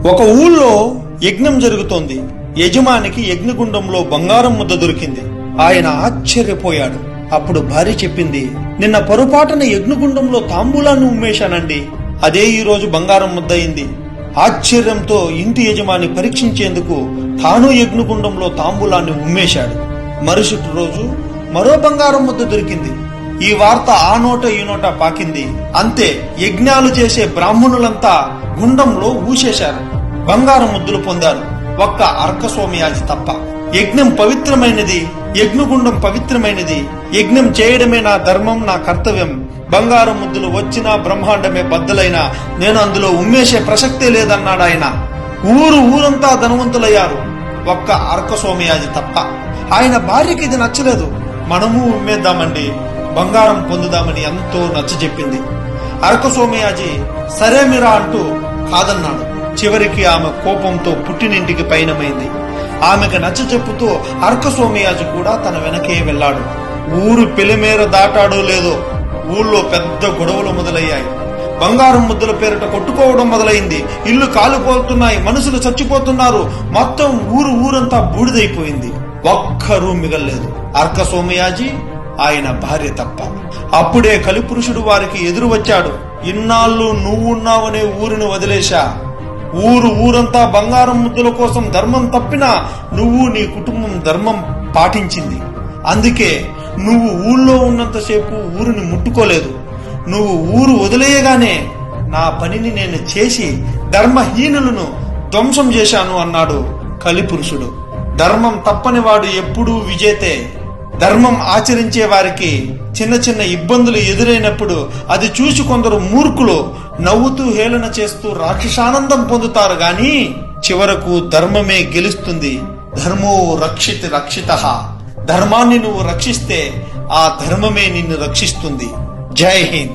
ఒక ఊళ్ళో యజ్ఞం జరుగుతోంది. యజమానికి యజ్ఞగుండంలో బంగారం ముద్ద దొరికింది. ఆయన ఆశ్చర్యపోయాడు. అప్పుడు భార్య చెప్పింది, నిన్న పొరపాటున యజ్ఞగుండంలో తాంబూలాన్ని ఉమ్మేశానండి, అదే ఈ రోజు బంగారం ముద్ద అయింది. ఆశ్చర్యంతో ఇంటి యజమాని పరీక్షించేందుకు తాను యజ్ఞగుండంలో తాంబూలాన్ని ఉమ్మేశాడు. మరుసటి రోజు మరో బంగారం ముద్ద దొరికింది. ఈ వార్త ఆ నోట ఈ నోట పాకింది. అంతే, యజ్ఞాలు చేసే బ్రాహ్మణులంతా గుండంలో ఊసేశారు. బంగారం ముద్దులు పొందారు, ఒక్క అర్కస్వామియాజి తప్ప. యజ్ఞం పవిత్రమైనది, యజ్ఞగుండం పవిత్రమైనది. యజ్ఞం చేయడమే నా ధర్మం, నా కర్తవ్యం. బంగారం ముద్దులు వచ్చినా బ్రహ్మాండమే బద్దలైనా నేను అందులో ఉమ్మేసే ప్రసక్తే లేదన్నాడు ఆయన. ఊరంతా ధనవంతులయ్యారు, ఒక్క అర్కస్వామియాజి తప్ప. ఆయన భార్యకి ఇది నచ్చలేదు. మనము ఉమ్మేద్దామండి, బంగారం పొందుదామని ఎంతో నచ్చజెప్పింది. అర్కస్వామియాజి సరే మీరా అంటూ కాదన్నాడు. చివరికి ఆమె కోపంతో పుట్టినింటికి పయనమైంది. ఆమెకు నచ్చజెప్పుతూ అర్కస్వామియాజి కూడా తన వెనకే వెళ్లాడు. ఊరు పెలిమేర దాటాడో లేదో ఊళ్ళో పెద్ద గొడవలు మొదలయ్యాయి. బంగారం ముద్దల పేరిట కొట్టుకోవడం మొదలైంది. ఇల్లు కాలిపోతున్నాయి, మనుషులు చచ్చిపోతున్నారు. మొత్తం ఊరంతా బూడిదైపోయింది. ఒక్కరూ మిగల్లేదు, అర్కస్వామియాజి, ఆయన భార్య తప్ప. అప్పుడే కలిపురుషుడు వారికి ఎదురు వచ్చాడు. ఇన్నాళ్ళు నువ్వున్నావనే ఊరిని వదిలేశా. ఊరంతా బంగారం ముద్దుల కోసం ధర్మం తప్పినా నువ్వు నీ కుటుంబం ధర్మం పాటించింది. అందుకే నువ్వు ఊళ్ళో ఉన్నంతసేపు ఊరిని ముట్టుకోలేదు. నువ్వు ఊరు వదిలేయగానే నా పనిని నేను చేసి ధర్మహీనులను ధ్వంసం చేశాను అన్నాడు కలిపురుషుడు. ధర్మం తప్పని వాడు ఎప్పుడూ విజేతే. ధర్మం ఆచరించే వారికి చిన్న ఇబ్బందులు ఎదురైనప్పుడు అది చూసి కొందరు మూర్ఖులు నవ్వుతూ హేళన చేస్తూ రాక్షసానందం పొందుతారు గాని చివరకు ధర్మమే గెలుస్తుంది. ధర్మో రక్షితః. ధర్మాన్ని నువ్వు రక్షిస్తే ఆ ధర్మమే నిన్ను రక్షిస్తుంది. జై హింద్.